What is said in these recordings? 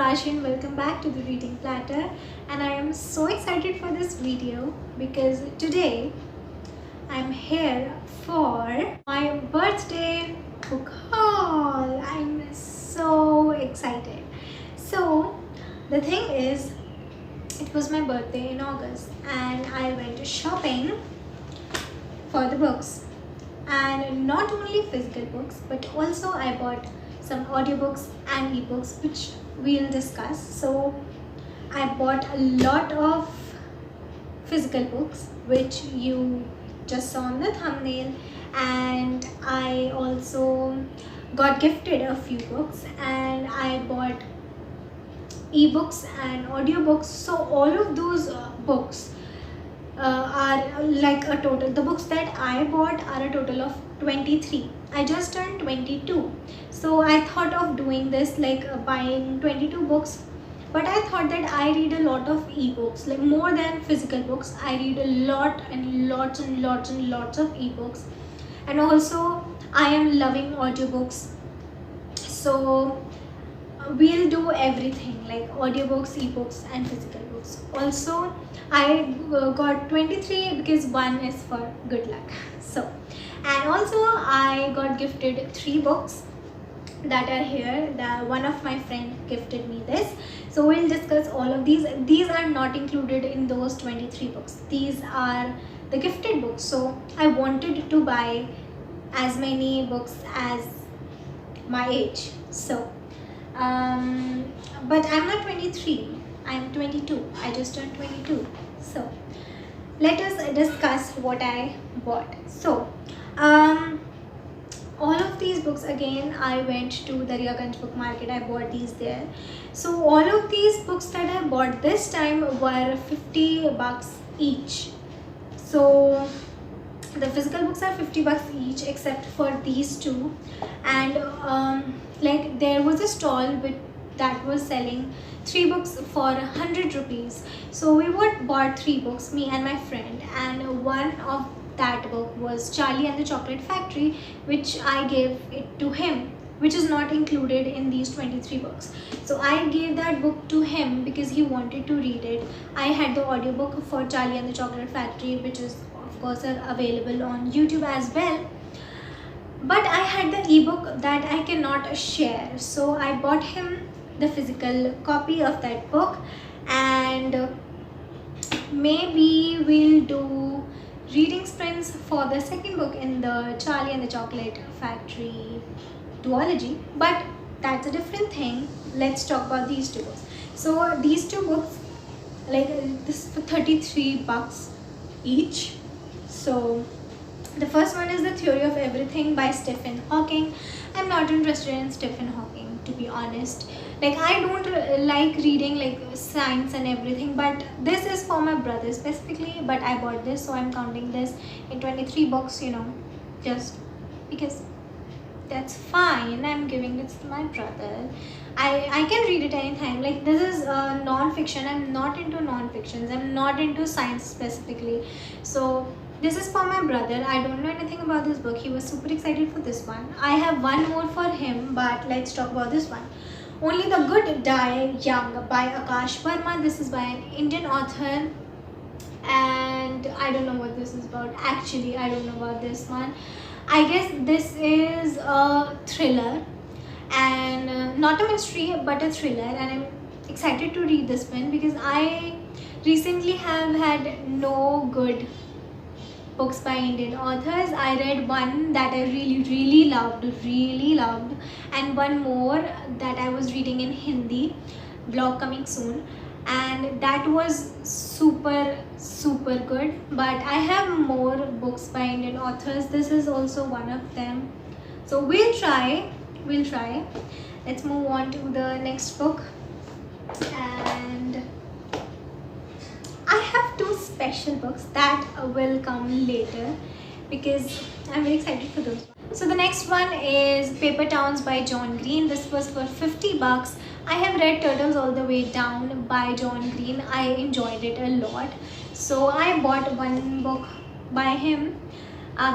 Akash and welcome back to the Reading Platter, and I am so excited for this video because today I'm here for my birthday book haul. I'm so excited. So the thing is, it was my birthday in August and I went shopping for the books, and not only physical books but also I bought some audiobooks and ebooks which we'll discuss. So I bought a lot of physical books which you just saw on the thumbnail, and I also got gifted a few books, and I bought ebooks and audiobooks. So all of those books are like a total, the books that I bought are a total of 23. I just turned 22, so I thought of doing this, like buying 22 books. But I thought that I read a lot of ebooks, like more than physical books. I read a lot and lots and lots and lots of ebooks, and also I am loving audiobooks. So we'll do everything like audiobooks, ebooks and physical books. Also I got 23 because one is for good luck. So, and also I got gifted 3 books that are here. One of my friend gifted me this, so we'll discuss all of these. These are not included in those 23 books. These are the gifted books. So I wanted to buy as many books as my age. So but I'm not 23, I'm 22. I just turned 22. So let us discuss what I bought. So all of these books, again I went to the book market, I bought these there. So all of these books that I bought this time were 50 bucks each. So the physical books are 50 bucks each except for these two. And like there was a stall that was selling 3 books for 100 rupees. So we bought 3 books, me and my friend, and one of that book was Charlie and the Chocolate Factory, which I gave it to him, which is not included in these 23 books. So I gave that book to him because he wanted to read it. I had the audiobook for Charlie and the Chocolate Factory, which is of course available on YouTube as well, but I had the ebook that I cannot share. So I bought him the physical copy of that book, and maybe we'll do reading sprints for the second book in the Charlie and the Chocolate Factory duology, but that's a different thing. Let's talk about these 2 books. So these 2 books, like this for 33 bucks each. So the first one is The Theory of Everything by Stephen Hawking. I'm not interested in Stephen Hawking, to be honest. Like I don't like reading like science and everything, but this is for my brother specifically. But I bought this, so I'm counting this in 23 books, you know, just because that's fine. I'm giving this to my brother. I can read it anytime. Like this is non-fiction. I'm not into non-fictions. I'm not into science specifically. So this is for my brother. I don't know anything about this book. He was super excited for this one. I have one more for him, but let's talk about this one. Only the Good Die Young by Akash Verma. This is by an Indian author, and I don't know what this is about. Actually, I don't know about this one. I guess this is a thriller, and not a mystery but a thriller, and I'm excited to read this one because I recently have had no good books by Indian authors. I read one that I really loved, and one more that I was reading in Hindi, blog coming soon, and that was super good. But I have more books by Indian authors. This is also one of them. So we'll try. Let's move on to the next book, and I have 2 special books that will come later because I'm very excited for those. So the next one is Paper Towns by John Green. This was for 50 bucks. I have read Turtles All the Way Down by John Green. I enjoyed it a lot. So I bought one book by him.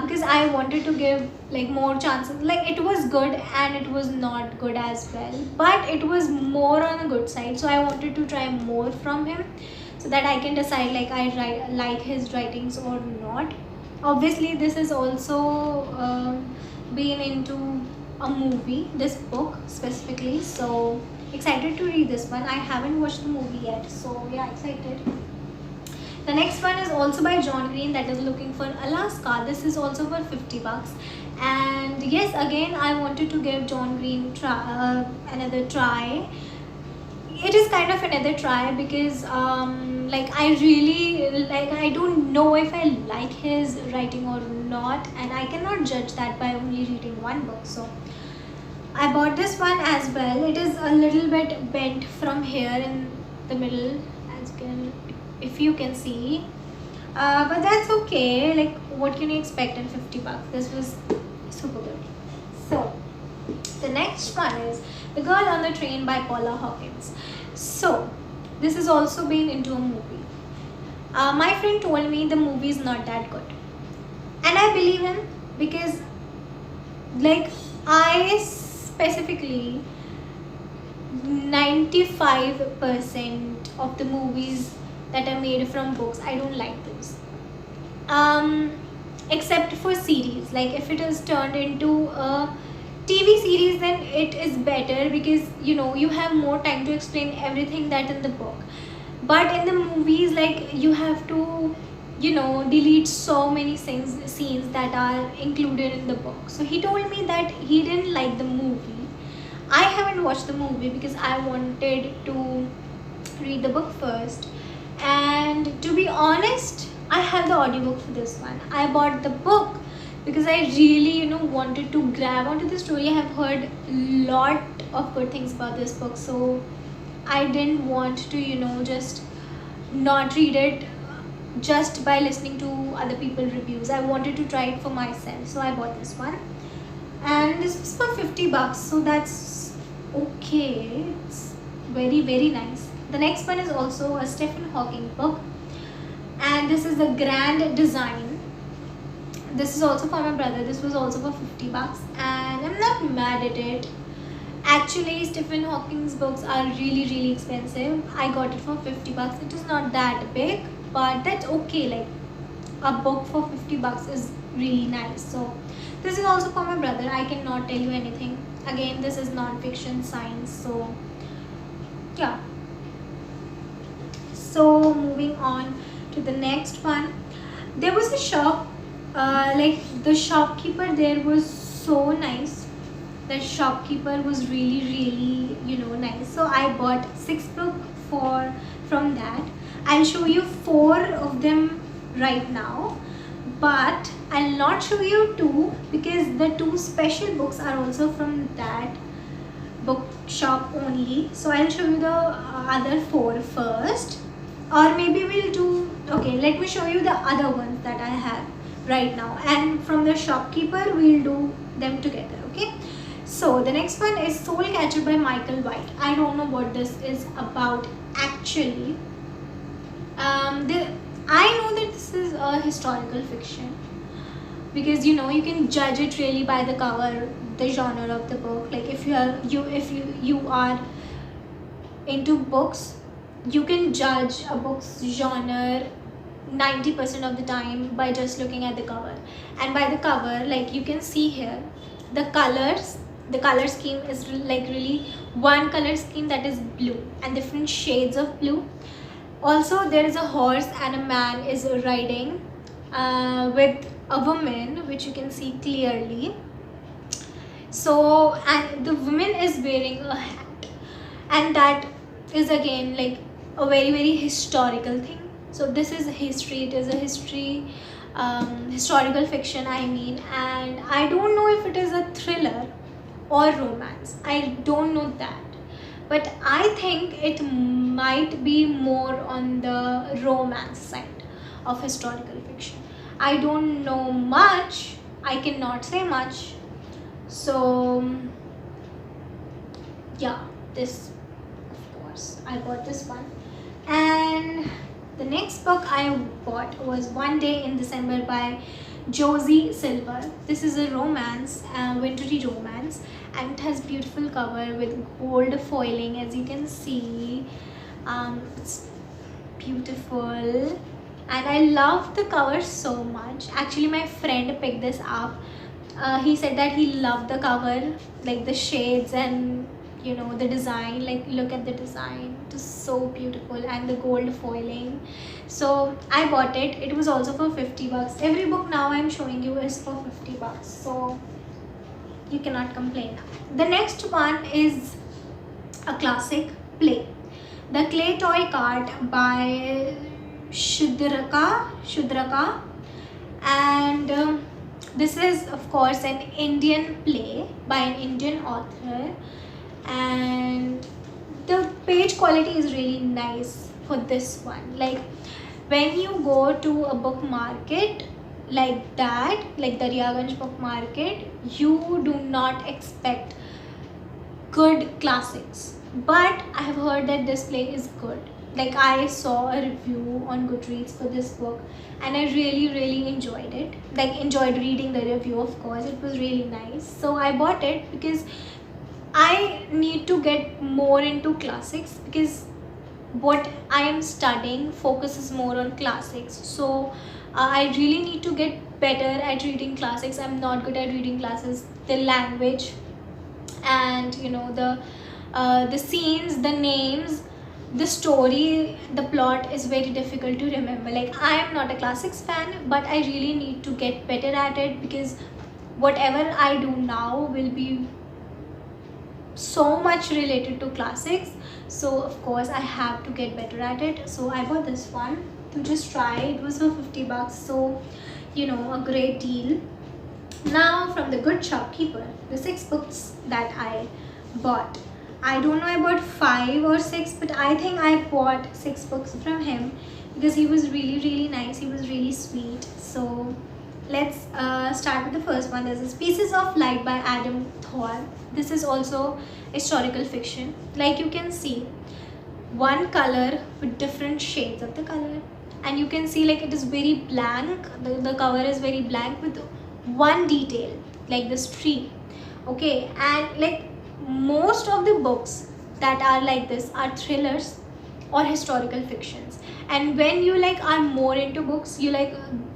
because I wanted to give like more chances. Like it was good and it was not good as well, but it was more on the good side, so I wanted to try more from him so that I can decide like like his writings or not. Obviously this is also been into a movie, this book specifically, so excited to read this one. I haven't watched the movie yet, so yeah, excited. The next one is also by John Green, that is Looking for Alaska. This is also for $50. And yes, again I wanted to give John Green another try. It is kind of another try because like I really like, I don't know if I like his writing or not, and I cannot judge that by only reading one book. So I bought this one as well. It is a little bit bent from here in the middle, as if you can see, but that's okay. Like what can you expect in $50? This was super good. So the next one is The Girl on the Train by Paula Hawkins. So this has also been into a movie. My friend told me the movie is not that good, and I believe him because like I specifically 95% of the movies that are made from books, I don't like those. Except for series. Like if it is turned into a TV series, then it is better because you have more time to explain everything that in the book. But in the movies, like you have to delete so many scenes that are included in the book. So he told me that he didn't like the movie. I haven't watched the movie because I wanted to read the book first. And to be honest, I have the audiobook for this one. I bought the book because I really wanted to grab onto the story. I have heard a lot of good things about this book, so I didn't want to just not read it just by listening to other people's reviews. I wanted to try it for myself, so I bought this one, and this was for $50, so that's okay. It's very, very nice. The next one is also a Stephen Hawking book, and this is The Grand Design. This is also for my brother. This was also for $50, and I'm not mad at it. Actually, Stephen Hawking's books are really, really expensive. I got it for $50. It is not that big, but that's okay. Like a book for $50 is really nice. So this is also for my brother. I cannot tell you anything. Again, this is non-fiction science, so yeah. So moving on to the next one, there was a shop, like the shopkeeper there was so nice. The shopkeeper was really, really nice. So I bought 6 books from that. I'll show you 4 of them right now, but I'll not show you 2 because the 2 special books are also from that bookshop only. So I'll show you the other 4 first, or maybe we'll do, okay, let me show you the other ones that I have right now, and from the shopkeeper we'll do them together. Okay, so the next one is Soul Catcher by Michael White. I don't know what this is about actually. I know that this is a historical fiction because you can judge it really by the cover, the genre of the book. Like if you are into books, you can judge a book's genre 90% of the time by just looking at the cover. And by the cover, like you can see here, the color scheme is like really one color scheme, that is blue, and different shades of blue. Also there is a horse and a man is riding with a woman, which you can see clearly. So, and the woman is wearing a hat, and that is again like a very, very historical thing. So this is history. It is a historical fiction, I mean, and I don't know if it is a thriller or romance. I don't know that, but I think it might be more on the romance side of historical fiction. I don't know much. I cannot say much. So yeah, this, of course, I bought this one. And the next book I bought was One Day in December by Josie Silver. This is a romance, wintry romance, and it has beautiful cover with gold foiling, as you can see. It's beautiful, and I love the cover so much. Actually, my friend picked this up. He said that he loved the cover, like the shades and the design. Like, look at the design, it is so beautiful, and the gold foiling. So I bought it. It was also for 50 bucks. Every book now I'm showing you is for 50 bucks, so you cannot complain. The next one is a classic play, The Clay Toy Cart by Shudraka, and this is of course an Indian play by an Indian author, and the page quality is really nice for this one. Like, when you go to a book market like that, like the Daryaganj book market, you do not expect good classics, but I have heard that this play is good. Like, I saw a review on Goodreads for this book, and I really enjoyed it. Like, enjoyed reading the review, of course. It was really nice, so I bought it because I need to get more into classics, because what I am studying focuses more on classics. So I really need to get better at reading classics. I'm not good at reading classics. The language and the scenes, the names, the story, the plot is very difficult to remember. Like, I am not a classics fan, but I really need to get better at it, because whatever I do now will be so much related to classics. So of course I have to get better at it. So I bought this one to just try. It was for 50 bucks, so a great deal. Now, from the Good Shopkeeper, the 6 books that I bought. I don't know, I bought 5 or 6, but I think I bought 6 books from him, because he was really nice. He was really sweet. So let's start with the first one. This is Pieces of Light by Adam Thor. This is also historical fiction. Like, you can see one color with different shades of the color, and you can see, like, it is very blank. The cover is very blank with one detail, like this tree. Okay, and like, most of the books that are like this are thrillers or historical fictions, and when you are more into books, you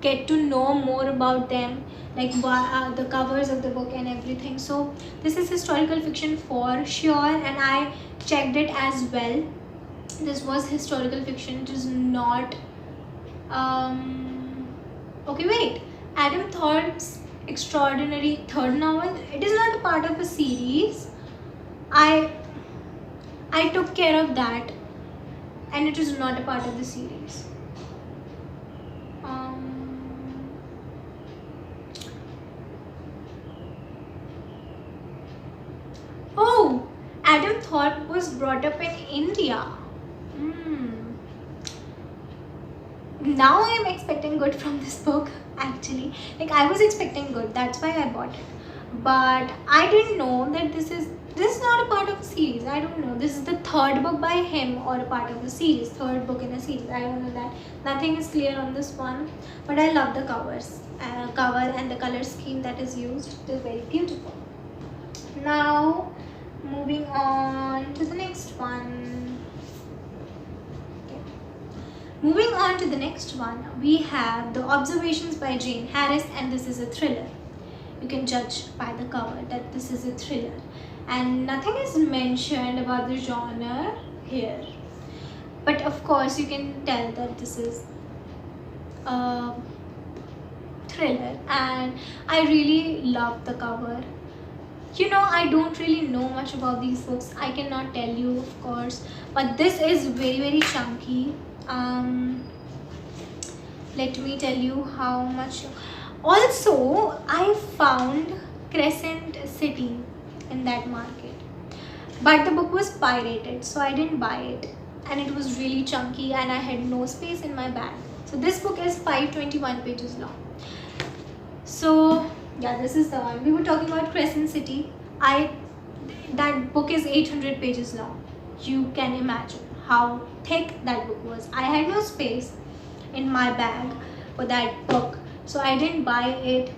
get to know more about them, like the covers of the book and everything. So this is historical fiction for sure, and I checked it as well. This was historical fiction. It is not okay, wait, Adam Thorpe's extraordinary third novel, it is not a part of a series. I took care of that, and it is not a part of the series. Oh, Adam Thorpe was brought up in India. Now I am expecting good from this book, actually. Like, I was expecting good, that's why I bought it. But I didn't know that this is not a part of a series. I don't know. This is the 3rd book by him, or a part of a series. 3rd book in a series. I don't know that. Nothing is clear on this one. But I love the cover and the color scheme that is used. It is very beautiful. Now, moving on to the next one. Okay. Moving on to the next one, we have The Observations by Jane Harris, and this is a thriller. You can judge by the cover that this is a thriller, and nothing is mentioned about the genre here, but of course you can tell that this is a thriller, and I really love the cover. I don't really know much about these books. I cannot tell you, of course, but this is very chunky. Let me tell you how much. Also, I found Crescent City in that market, but the book was pirated, so I didn't buy it, and it was really chunky, and I had no space in my bag. So this book is 521 pages long. So yeah, this is the one. We were talking about Crescent City. That book is 800 pages long. You can imagine how thick that book was. I had no space in my bag for that book. so I didn't buy it.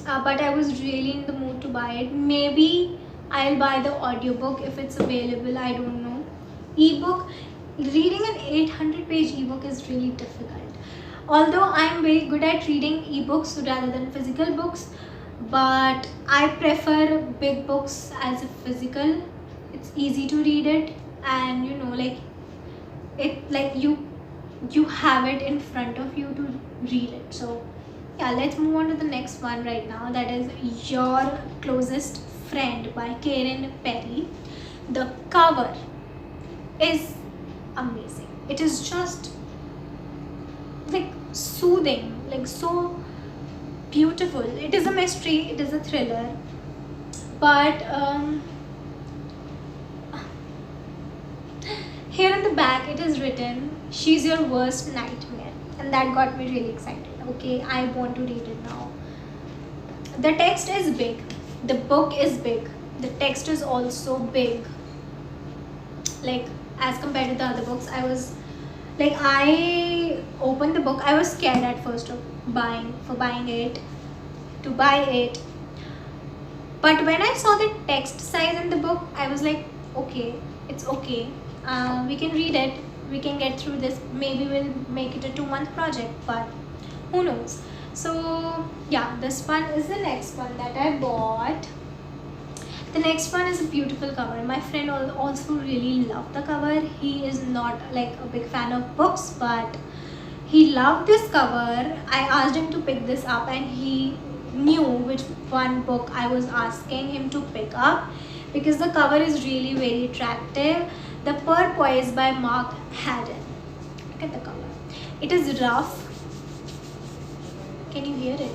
But I was really in the mood to buy it. Maybe I'll buy the audiobook if it's available, I don't know. Ebook, reading an 800-page ebook is really difficult. Although I'm very good at reading ebooks rather than physical books, but I prefer big books as a physical. It's easy to read it, and you know, like it, like you have it in front of you to read it. So yeah, let's move on to the next one right now. That is Your Closest Friend by Karen Perry. The cover is amazing. It is just like soothing, like so beautiful. It is a mystery, it is a thriller, but here in the back it is written, she's your worst nightmare, and that got me really excited. Okay, I want to read it now. The text is big, the book is big, the text is also big. Like as compared to the other books, I opened the book, I was scared at first of buying it. But when I saw the text size in the book, I was like, okay, it's okay. We can read it, we can get through this. Maybe we'll make it a 2-month project, but who knows. So yeah, this one is the next one that I bought. The next one is a beautiful cover. My friend also really loved the cover. He is not like a big fan of books, but he loved this cover. I asked him to pick this up, and he knew which one book I was asking him to pick up, because the cover is really very attractive. The Porpoise by Mark Haddon. Look at the cover. It is rough. Can you hear it?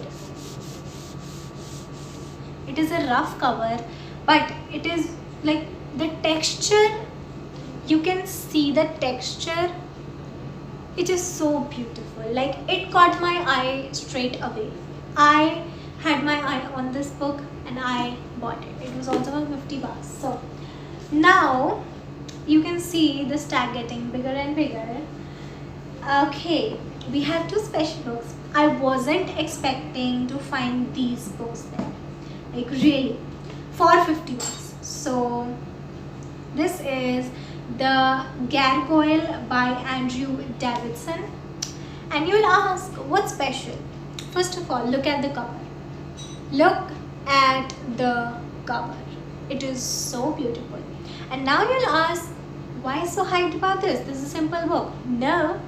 It is a rough cover, but it is like the texture, you can see the texture. It is so beautiful. Like it caught my eye straight away. I had my eye on this book and I bought it. It was also $50. So now you can see the stack getting bigger and bigger. Okay, we have 2 special books. I wasn't expecting to find these books there, like really, for $50. So this is The Gargoyle by Andrew Davidson. And you'll ask, what's special? First of all, look at the cover. Look at the cover. It is so beautiful. And now you'll ask, why so hyped about this? This is a simple book. No,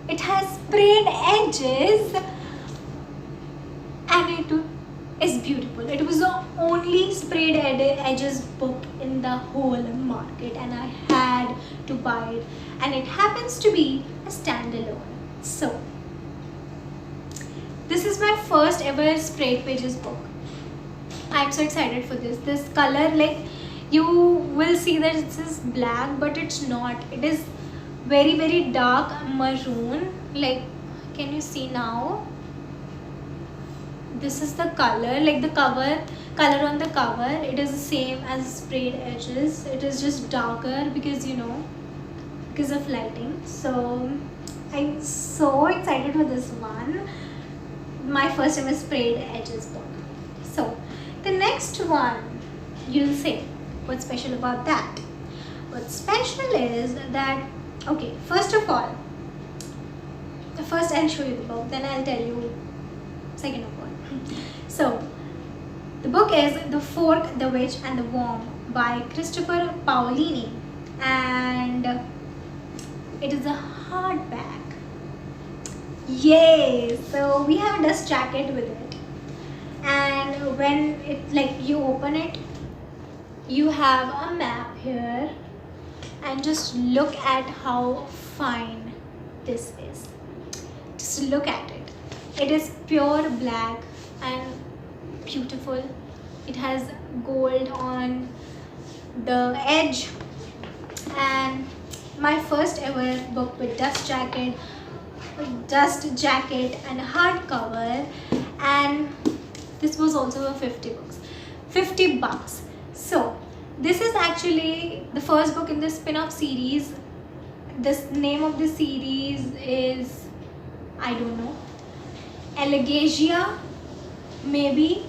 it has sprayed edges, and it is beautiful. It was the only sprayed edges book in the whole market, and I had to buy it. And it happens to be a standalone. So this is my first ever sprayed pages book. I'm so excited for this. This color, like you will see that it is black, but it's not. It is very, very dark maroon. Like, can you see now? This is the color, like the color on the cover. It is the same as sprayed edges. It is just darker because, you know, because of lighting. So I'm so excited for this one. My first ever sprayed edges book. So the next one, you'll say, what's special about that? What's special is that, okay, first of all, first I'll show you the book, then I'll tell you second of all. So the book is The Fork, the Witch and the Worm by Christopher Paolini, and it is a hardback. Yay! So we have a dust jacket with it, and when it, like, you open it, you have a map here, and just look at how fine this is. Just look at it. It is pure black and beautiful. It has gold on the edge, and my first ever book with dust jacket and hardcover, and this was also a $50. So this is actually the first book in the spin-off series. This name of the series is, I don't know. Allegasia, maybe.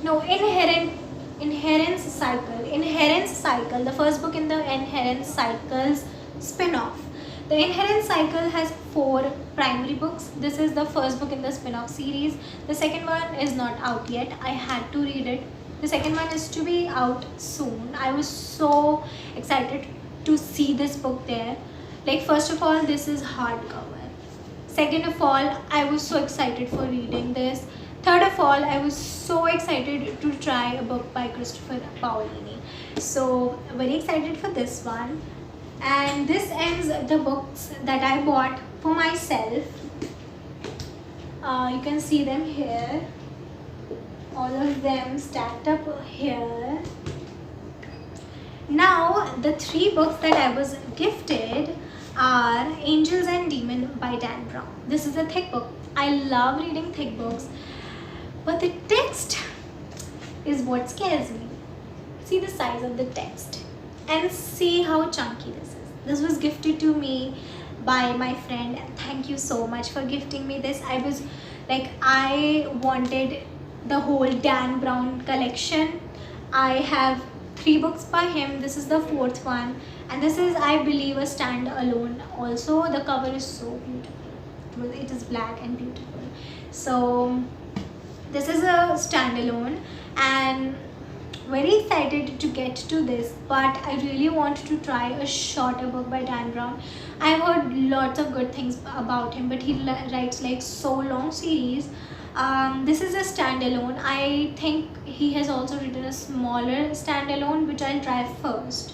No, Inherence Cycle, the first book in the Inherence Cycles spin-off. The Inherence Cycle has 4 primary books. This is the first book in the spin-off series. The second one is not out yet. I had to read it. The second one is to be out soon. I was so excited to see this book there. Like, first of all, this is hardcover. Second of all, I was so excited for reading this. Third of all, I was so excited to try a book by Christopher Paolini. So very excited for this one. And this ends the books that I bought for myself. You can see them here. All of them stacked up here. Now the 3 books that I was gifted are Angels and Demon by Dan Brown. This is a thick book. I love reading thick books, but the text is what scares me. See the size of the text and see how chunky this is. This was gifted to me by my friend, and thank you so much for gifting me this. I was like, I wanted the whole Dan Brown collection. I have 3 books by him. This is the 4th one, and this is, I believe, a standalone also. The cover is so beautiful. It is black and beautiful. So this is a standalone, and very excited to get to this, but I really want to try a shorter book by Dan Brown. I've heard lots of good things about him, but he writes like so long series. This is a standalone. I think he has also written a smaller standalone, which I'll try first,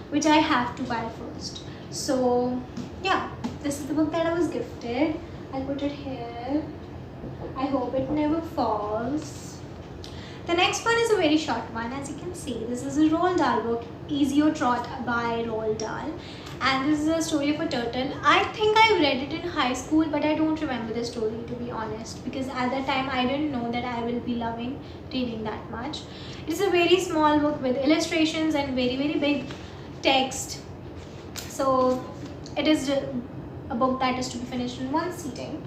which I have to buy first. So yeah, this is the book that I was gifted. I'll put it here. I hope it never falls. The next one is a very short one. As you can see, this is a Roald Dahl book, Easy or Trot by Roald Dahl, and this is a story of a turtle. I think I read it in high school, but I don't remember the story, to be honest, because at that time I didn't know that I will be loving reading that much. It's a very small book with illustrations and very, very big text. So it is a book that is to be finished in one sitting.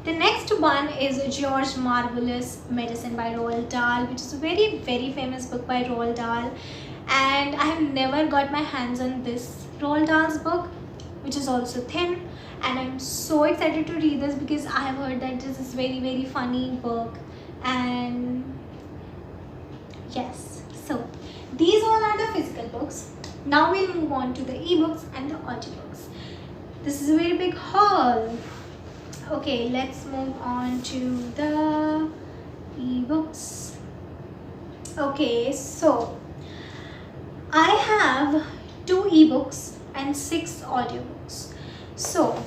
The next one is George's Marvelous Medicine by Roald Dahl, which is a very, very famous book by Roald Dahl. And I have never got my hands on this Roald Dahl's book, which is also thin. And I'm so excited to read this because I have heard that this is very, very funny book. And yes, so these all are the physical books. Now we'll move on to the ebooks and the audiobooks. This is a very big haul. Okay, let's move on to the ebooks. Okay, so I have 2 ebooks and 6 audiobooks. So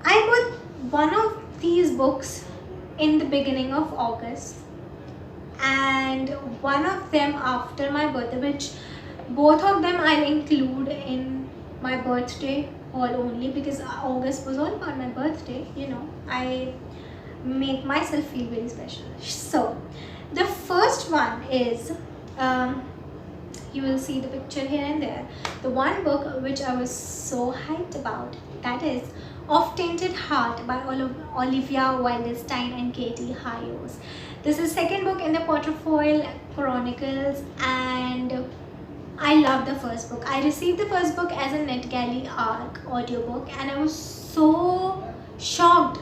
I bought one of these books in the beginning of August and one of them after my birthday, which both of them I'll include in my birthday haul only, because August was all about my birthday. You know, I make myself feel very special. So the first one is you will see the picture here and there. The one book which I was so hyped about, that is Of Tainted Heart by Olivia Wildenstein and Katie Hayes. This is second book in the Potterfoil Chronicles, and I love the first book. I received the first book as a NetGalley ARC audiobook, and I was so shocked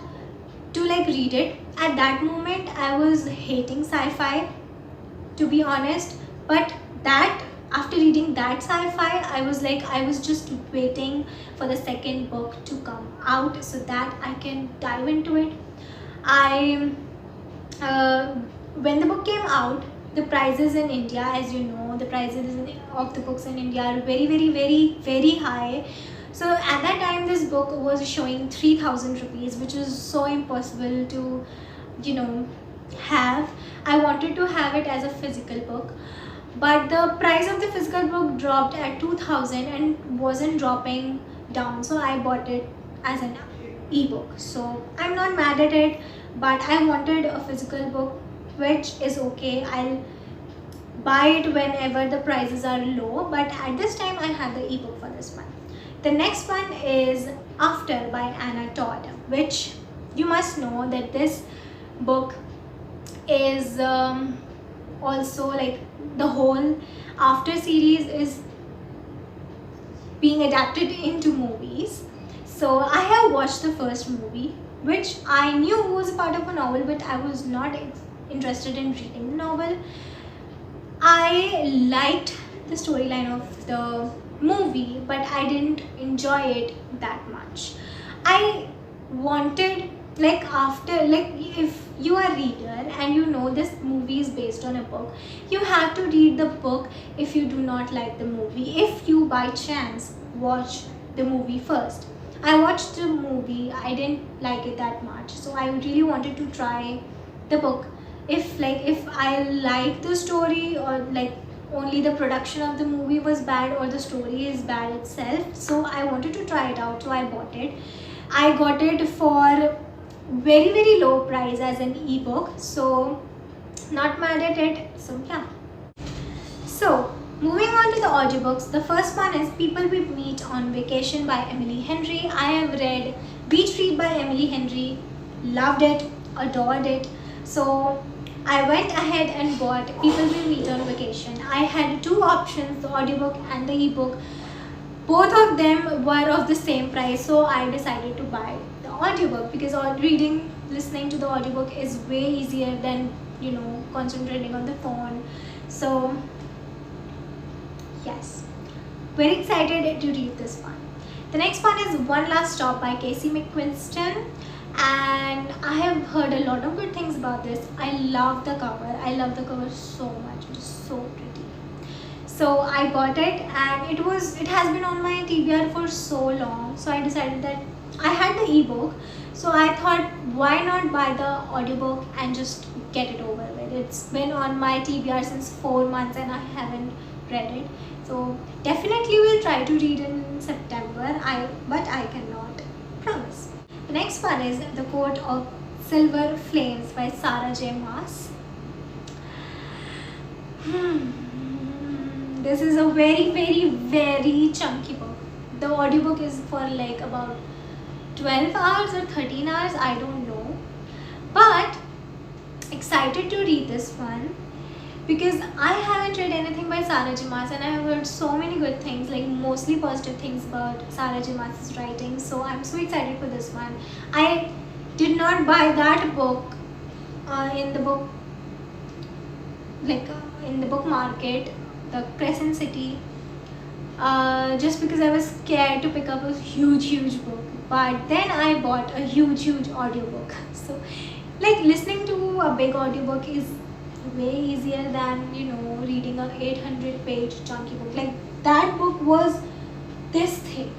to read it. At that moment, I was hating sci-fi, to be honest. But after reading that sci-fi, I was just waiting for the second book to come out so that I can dive into it. When the book came out, the prices in India, as you know, the prices of the books in India are very, very, very, very high. So at that time, this book was showing 3,000 rupees, which is so impossible to, have. I wanted to have it as a physical book, but the price of the physical book dropped at 2,000 and wasn't dropping down. So I bought it as an ebook. So I'm not mad at it, but I wanted a physical book, which is okay. I'll buy it whenever the prices are low, but at this time I had the ebook for this one. The next one is After by Anna Todd, which you must know that this book is also like the whole After series is being adapted into movies. So I have watched the first movie, which I knew was a part of a novel, but I was not interested in reading the novel. I liked the storyline of the movie, but I didn't enjoy it that much. I wanted, like, after, like, if you are a reader and you know this movie is based on a book, you have to read the book if you do not like the movie, if you by chance watch the movie first. I watched the movie, I didn't like it that much, so I really wanted to try the book. If I like the story, or like only the production of the movie was bad, or the story is bad itself, so I wanted to try it out, so I bought it. I got it for very low price as an ebook, so not mad at it. So yeah. So moving on to the audiobooks, the first one is People We Meet on Vacation by Emily Henry. I have read Beach Read by Emily Henry, loved it, adored it. So I went ahead and bought People We Meet on Vacation. I had two options, the audiobook and the ebook. Both of them were of the same price, so I decided to buy the audiobook because listening to the audiobook is way easier than, concentrating on the phone. So yes, very excited to read this one. The next one is One Last Stop by Casey McQuiston, and I have heard a lot of good things about this. I love the cover. I love the cover so much. It is so pretty. So I bought it, and it has been on my TBR for so long, so I decided that I had the ebook, so I thought, why not buy the audiobook and just get it over with. It's been on my TBR since 4 months and I haven't read it, so definitely will try to read in September, but I cannot promise. The next one is The Court of Silver Flames by Sarah J. Maas. This is a very chunky book. The audiobook is for like about 12 hours or 13 hours, I don't know. But excited to read this one because I haven't read anything by Sarah J. Maas, and I have heard so many good things, like mostly positive things about Sarah J. Maas's writing. So I'm so excited for this one. I did not buy that book in the book market, the Crescent City, just because I was scared to pick up a huge book. But then I bought a huge audiobook. So like listening to a big audiobook is way easier than reading a 800-page chunky book. Like that book was this thick,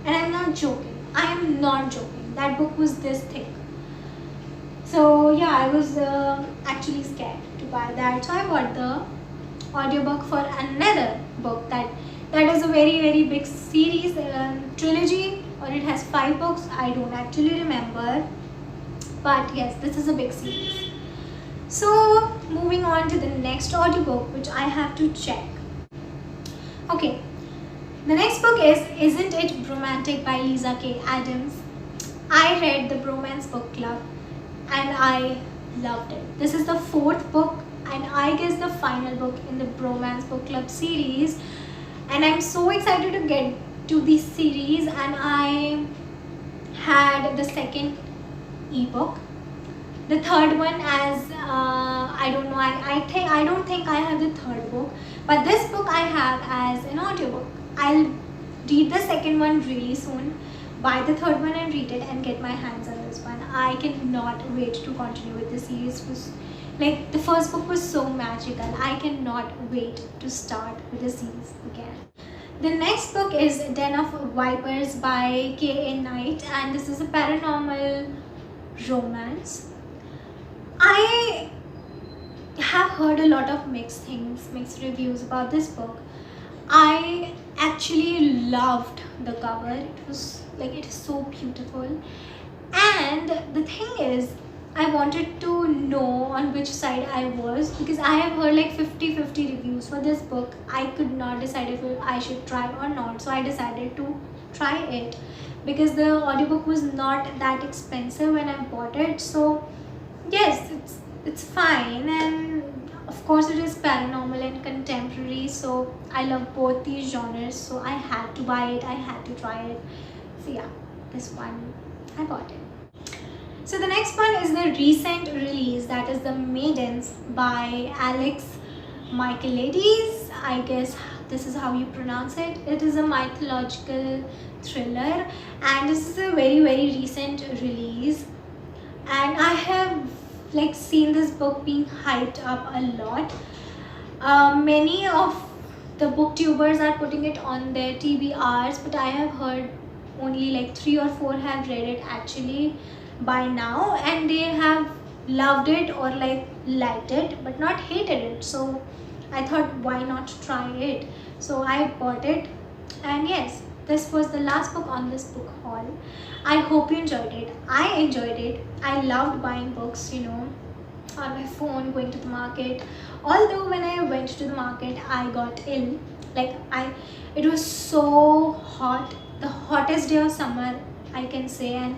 and I'm not joking. That book was this thick. So yeah, I was actually scared to buy that, so I bought the audiobook for another book that is a very big series, trilogy, or it has 5 books. I don't actually remember, but yes, this is a big series. So moving on to the next audiobook, which I have to check. Okay, the next book is Isn't It Bromantic by Lisa K. Adams. I read the Bromance Book Club and I loved it. This is the 4th book and I guess the final book in the Bromance Book Club series, and I'm so excited to get to this series. And I had the 2nd ebook, the 3rd one as I don't know, I don't think I have the 3rd book, but this book I have as an audiobook. I'll read the 2nd one really soon, buy the 3rd one and read it and get my hands on this one. I cannot wait to continue with the series. Like the first book was so magical. I cannot wait to start with the series again. The next book is Den of Vipers by K.A. Knight, and this is a paranormal romance. I have heard a lot of mixed reviews about this book. I actually loved the cover. It is so beautiful, and the thing is, I wanted to know on which side I was, because I have heard like 50-50 reviews for this book. I could not decide if I should try or not, so I decided to try it because the audiobook was not that expensive when I bought it. So yes, it's fine, and of course it is paranormal and contemporary, so I love both these genres, so I had to buy it, I had to try it. So yeah, this one I bought it. So the next one is the recent release, that is The Maidens by Alex Michaelides. I guess this is how you pronounce it. It is a mythological thriller, and this is a very recent release, and I have like seen this book being hyped up a lot. Many of the booktubers are putting it on their TBRs, but I have heard only like 3 or 4 have read it actually by now, and they have loved it or like liked it but not hated it. So I thought, why not try it? So I bought it, and yes, this was the last book on this book haul. I hope you enjoyed it. I enjoyed it. I loved buying books, on my phone, going to the market. Although when I went to the market, I got ill. It was so hot, the hottest day of summer, I can say, and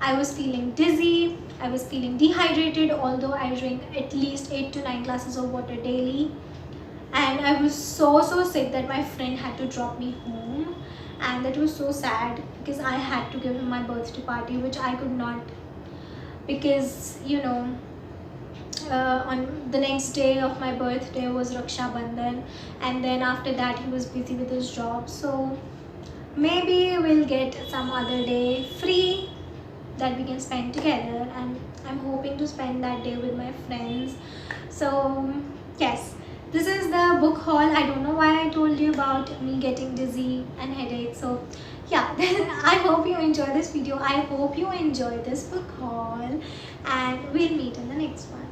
I was feeling dizzy, I was feeling dehydrated, although I drink at least 8 to 9 glasses of water daily. And I was so sick that my friend had to drop me home, and that was so sad because I had to give him my birthday party, which I could not, because on the next day of my birthday was Raksha Bandhan, and then after that he was busy with his job. So maybe we'll get some other day free that we can spend together, and I'm hoping to spend that day with my friends. So yes, this is the book haul. I don't know why I told you about me getting dizzy and headache. So yeah, then I hope you enjoy this video. I hope you enjoy this book haul, and we'll meet in the next one.